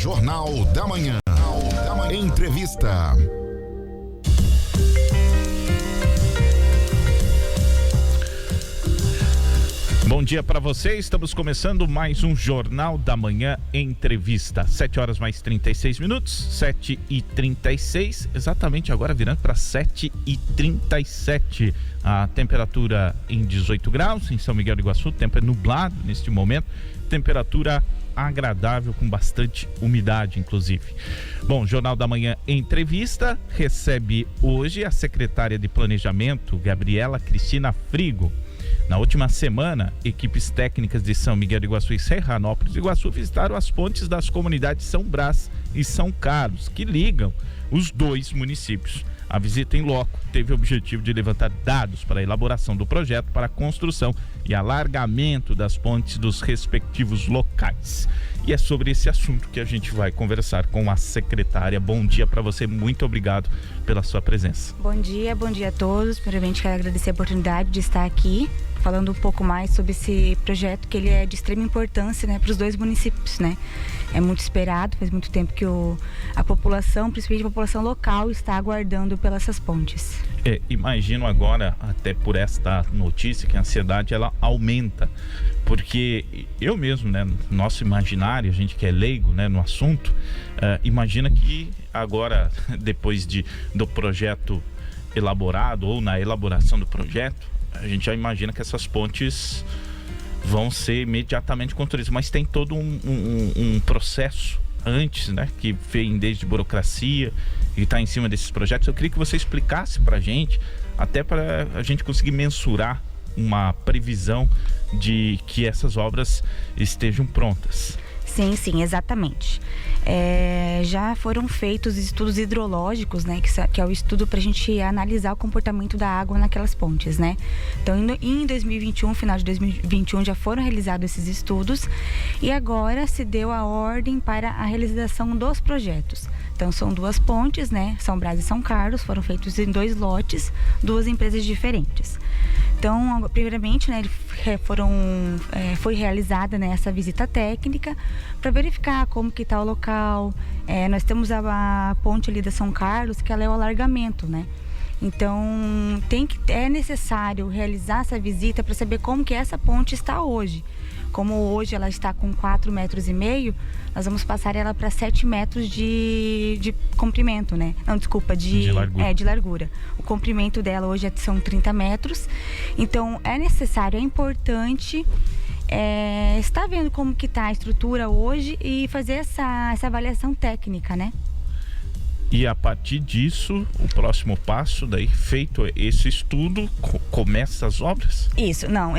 Jornal da Manhã. Entrevista. Bom dia para você, estamos começando mais um Jornal da Manhã Entrevista. 7 horas mais 36 minutos, 7h36, exatamente agora virando para 7h37. A temperatura em 18 graus em São Miguel do Iguaçu, o tempo é nublado neste momento, temperatura agradável com bastante umidade, inclusive. Bom, Jornal da Manhã Entrevista recebe hoje a secretária de Planejamento, Gabriela Cristina Frigo. Na última semana, equipes técnicas de São Miguel do Iguaçu e Serranópolis do Iguaçu visitaram as pontes das comunidades São Brás e São Carlos, que ligam os dois municípios. A visita em loco teve o objetivo de levantar dados para a elaboração do projeto para a construção e alargamento das pontes dos respectivos locais. E é sobre esse assunto que a gente vai conversar com a secretária. Bom dia para você, muito obrigado pela sua presença. Bom dia a todos. Primeiramente, quero agradecer a oportunidade de estar aqui falando um pouco mais sobre esse projeto, que ele é de extrema importância, né, para os dois municípios, né? É muito esperado, faz muito tempo que a população, principalmente a população local, está aguardando pelas essas pontes. Imagino agora, até por esta notícia, que a ansiedade ela aumenta, porque eu mesmo, né, nosso imaginário, a gente que é leigo, né, no assunto, imagina que agora, depois do projeto elaborado ou na elaboração do projeto, a gente já imagina que essas pontes vão ser imediatamente construídas, mas tem todo um processo antes, né, que vem desde burocracia e está em cima desses projetos. Eu queria que você explicasse para a gente, até para a gente conseguir mensurar uma previsão de que essas obras estejam prontas. Sim, exatamente. Já foram feitos estudos hidrológicos, né, que é o estudo para a gente analisar o comportamento da água naquelas pontes, né? Então, em 2021, final de 2021, já foram realizados esses estudos e agora se deu a ordem para a realização dos projetos. Então, são duas pontes, né, São Brás e São Carlos, foram feitos em 2 lotes, 2 empresas diferentes. Então, primeiramente, né, foi realizada, né, essa visita técnica para verificar como que está o local. Nós temos a ponte ali da São Carlos, que ela é o alargamento, né? Então, é necessário realizar essa visita para saber como que essa ponte está hoje. Como hoje ela está com 4,5 metros, nós vamos passar ela para 7 metros de comprimento, né? Não, desculpa, de largura. O comprimento dela hoje são 30 metros. Então, é necessário, é importante estar vendo como que está a estrutura hoje e fazer essa avaliação técnica, né? E a partir disso, o próximo passo, daí feito esse estudo, começa as obras? Isso, não,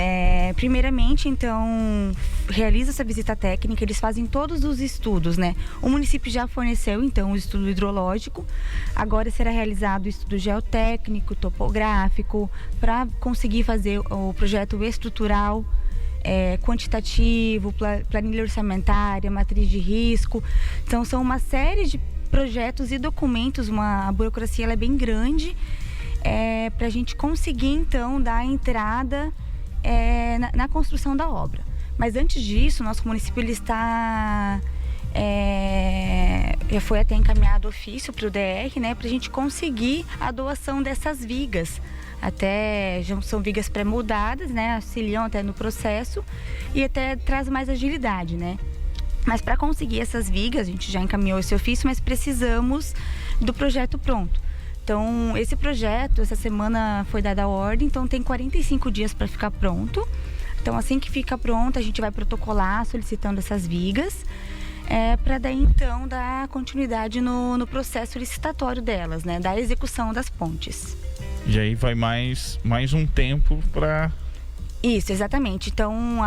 primeiramente, então, realiza essa visita técnica, eles fazem todos os estudos, né? O município já forneceu, então, o estudo hidrológico, agora será realizado o estudo geotécnico, topográfico, para conseguir fazer o projeto estrutural, quantitativo, planilha orçamentária, matriz de risco. Então, são uma série de projetos e documentos, a burocracia ela é bem grande, para a gente conseguir então dar a entrada na construção da obra. Mas antes disso, nosso município ele está já foi até encaminhado ofício para o DR, né, para a gente conseguir a doação dessas vigas. Até já são vigas pré-moldadas, né, auxiliam até no processo e até traz mais agilidade, né? Mas para conseguir essas vigas, a gente já encaminhou esse ofício, mas precisamos do projeto pronto. Então, esse projeto, essa semana foi dada a ordem, então tem 45 dias para ficar pronto. Então, assim que fica pronto, a gente vai protocolar solicitando essas vigas, para daí então dar continuidade no processo licitatório delas, né, da execução das pontes. E aí vai mais um tempo para... Isso, exatamente. Então,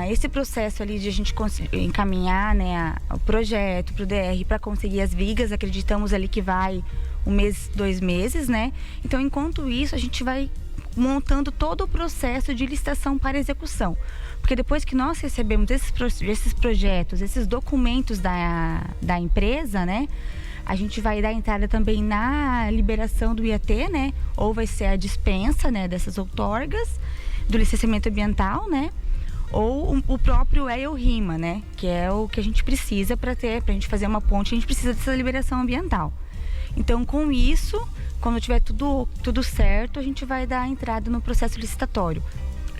esse processo ali de a gente encaminhar, né, o projeto para o DR para conseguir as vigas, acreditamos ali que vai 1 mês, 2 meses, né? Então, enquanto isso, a gente vai montando todo o processo de licitação para execução. Porque depois que nós recebemos esses projetos, esses documentos da empresa, né, a gente vai dar entrada também na liberação do IAT, né, ou vai ser a dispensa, né, dessas outorgas, do licenciamento ambiental, né, ou o próprio EIORIMA, né? Que é o que a gente precisa para a gente fazer uma ponte, a gente precisa dessa liberação ambiental. Então, com isso, quando tiver tudo certo, a gente vai dar a entrada no processo licitatório.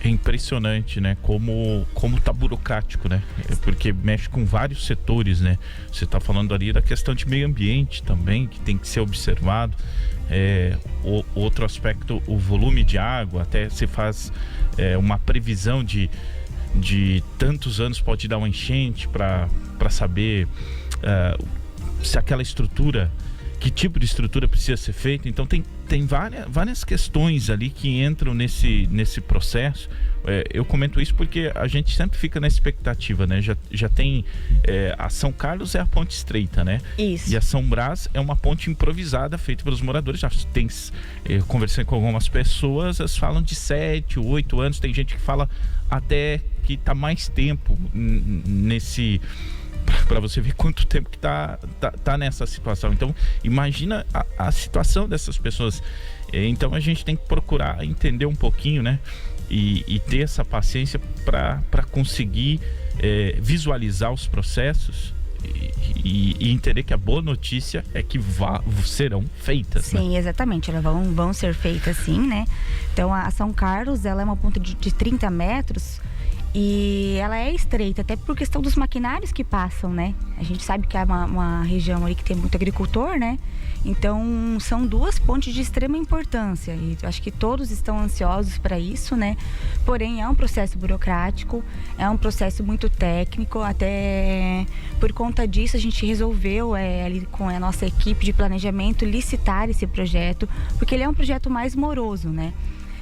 É impressionante, né? Como tá burocrático, né? Porque mexe com vários setores, né? Você está falando ali da questão de meio ambiente também, que tem que ser observado. Outro aspecto, o volume de água, até se faz uma previsão de tantos anos pode dar uma enchente para saber se aquela estrutura, que tipo de estrutura precisa ser feita. Então tem várias questões ali que entram nesse processo. Eu comento isso porque a gente sempre fica na expectativa, né? Já tem a São Carlos é a ponte estreita, né? Isso. E a São Brás é uma ponte improvisada feita pelos moradores. Eu conversei com algumas pessoas, elas falam de 7, 8 anos. Tem gente que fala até que está mais tempo nesse... para você ver quanto tempo que tá nessa situação. Então, imagina a situação dessas pessoas. Então, a gente tem que procurar entender um pouquinho, né? E ter essa paciência para conseguir visualizar os processos e entender que a boa notícia é que serão feitas. Sim, né? Exatamente, elas vão ser feitas sim, né? Então, a São Carlos, ela é uma ponte de 30 metros. E ela é estreita, até por questão dos maquinários que passam, né? A gente sabe que é uma região ali que tem muito agricultor, né? Então, são duas pontes de extrema importância. E acho que todos estão ansiosos para isso, né? Porém, é um processo burocrático, é um processo muito técnico. Até por conta disso, a gente resolveu, ali com a nossa equipe de planejamento, licitar esse projeto, porque ele é um projeto mais moroso, né?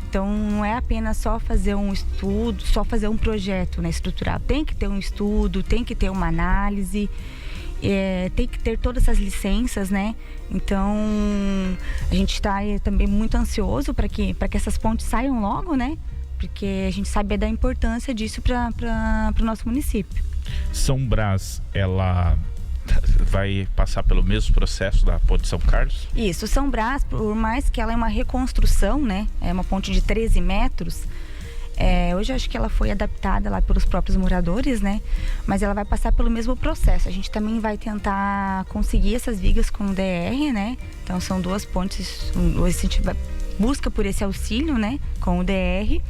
Então, não é apenas só fazer um estudo, só fazer um projeto, né, estrutural. Tem que ter um estudo, tem que ter uma análise, tem que ter todas essas licenças, né? Então, a gente está também muito ansioso para que essas pontes saiam logo, né? Porque a gente sabe da importância disso para o nosso município. São Brás, ela vai passar pelo mesmo processo da ponte São Carlos? Isso, São Brás, por mais que ela é uma reconstrução, né? É uma ponte de 13 metros. Hoje acho que ela foi adaptada lá pelos próprios moradores, né? Mas ela vai passar pelo mesmo processo. A gente também vai tentar conseguir essas vigas com o DR, né? Então são duas pontes, a gente busca por esse auxílio, né? Com o DR.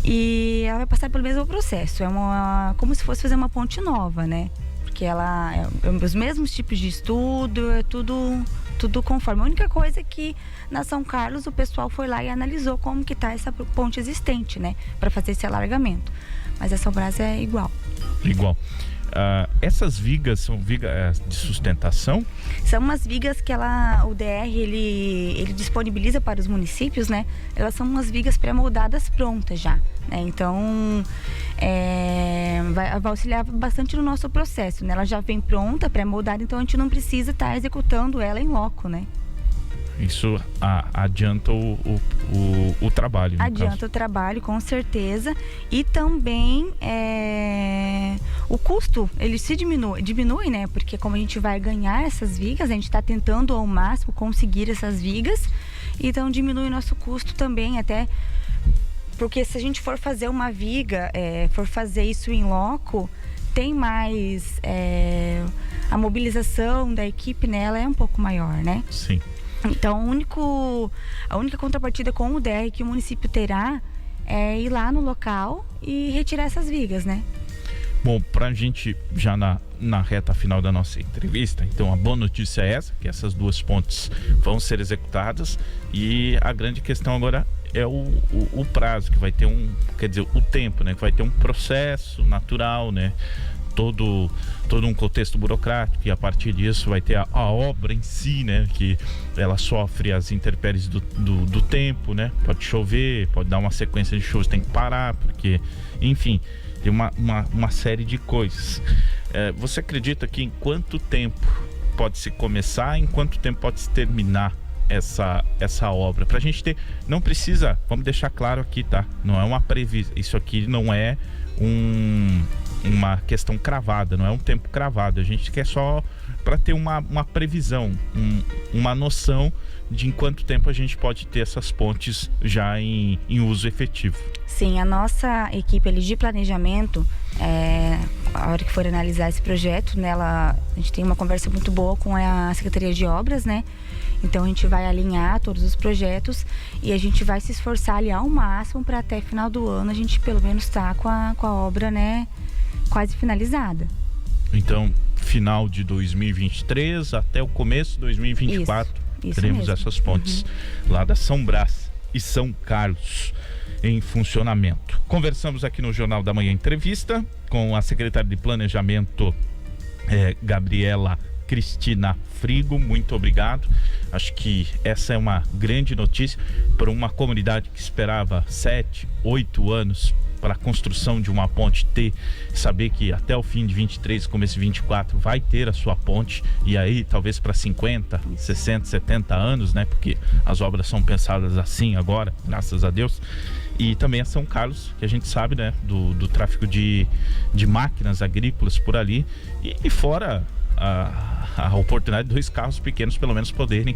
E ela vai passar pelo mesmo processo. Como se fosse fazer uma ponte nova, né? Porque ela os mesmos tipos de estudo, é tudo conforme. A única coisa é que na São Carlos o pessoal foi lá e analisou como que está essa ponte existente, né? Para fazer esse alargamento. Mas a São Brás é igual. Igual. Essas vigas são vigas de sustentação? São umas vigas que o DR ele disponibiliza para os municípios, né? Elas são umas vigas pré-moldadas prontas já, né? Então vai auxiliar bastante no nosso processo, né? Ela já vem pronta, pré-moldada, então a gente não precisa estar executando ela em loco, né? Isso adianta o trabalho. Adianta o trabalho, com certeza. E também o custo, ele se diminui, né? Porque como a gente vai ganhar essas vigas, a gente está tentando ao máximo conseguir essas vigas. Então diminui o nosso custo também, até porque se a gente for fazer uma viga, for fazer isso em loco, tem mais... a mobilização da equipe nela é um pouco maior, né? Sim. Então, a única contrapartida com o DR que o município terá é ir lá no local e retirar essas vigas, né? Bom, pra gente já na reta final da nossa entrevista, então a boa notícia é essa, que essas duas pontes vão ser executadas, e a grande questão agora é o prazo, que vai ter o tempo, né? Que vai ter um processo natural, né? Todo um contexto burocrático, e a partir disso vai ter a obra em si, né? Que ela sofre as intempéries do tempo, né? Pode chover, pode dar uma sequência de chuvas, tem que parar, porque, enfim, tem uma série de coisas. Você acredita que em quanto tempo pode se começar, em quanto tempo pode se terminar essa obra? Pra gente ter, não precisa, vamos deixar claro aqui, tá? Não é uma previsão, isso aqui não é uma questão cravada, não é um tempo cravado. A gente quer só para ter uma previsão, uma noção de em quanto tempo a gente pode ter essas pontes já em uso efetivo. Sim, a nossa equipe ali de planejamento, a hora que for analisar esse projeto, a gente tem uma conversa muito boa com a Secretaria de Obras, né? Então a gente vai alinhar todos os projetos e a gente vai se esforçar ali ao máximo para até final do ano a gente pelo menos estar com a obra, né, quase finalizada. Então, final de 2023 até o começo de 2024, isso teremos mesmo. essas pontes lá da São Brás e São Carlos em funcionamento. Conversamos aqui no Jornal da Manhã entrevista com a secretária de Planejamento, Gabriela Cristina Frigo. Muito obrigado. Acho que essa é uma grande notícia para uma comunidade que esperava 7, 8 anos para a construção de uma ponte, saber que até o fim de 23, começo de 24 vai ter a sua ponte, e aí talvez para 50, 60, 70 anos, né? Porque as obras são pensadas assim agora, graças a Deus. E também a São Carlos, que a gente sabe, né, do tráfico de máquinas agrícolas por ali, e fora a oportunidade de 2 carros pequenos pelo menos poderem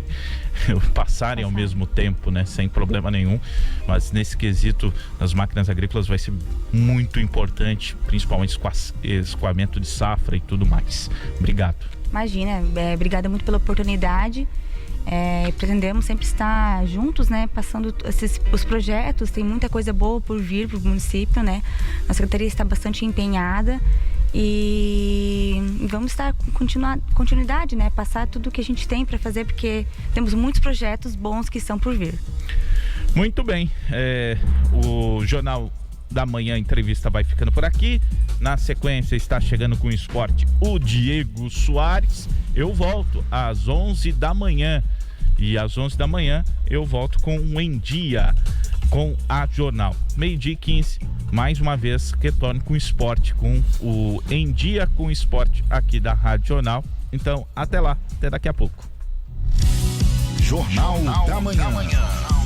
passarem ao mesmo tempo, né, sem problema nenhum. Mas nesse quesito das máquinas agrícolas vai ser muito importante, principalmente escoamento de safra e tudo mais. Obrigado. Imagina, obrigada muito pela oportunidade. Pretendemos sempre estar juntos, né, passando os projetos. Tem muita coisa boa por vir para o município, né? A Secretaria está bastante empenhada e vamos estar com continuidade, né? Passar tudo o que a gente tem para fazer, porque temos muitos projetos bons que estão por vir. Muito bem, o Jornal da Manhã entrevista vai ficando por aqui. Na sequência está chegando com o esporte o Diego Soares. Eu volto às 11 da manhã e às 11 da manhã eu volto com o Em Dia com a Jornal. 12h15, mais uma vez retorno com o esporte, com o Em Dia com o Esporte aqui da Rádio Jornal. Então até lá, até daqui a pouco. Jornal da Manhã.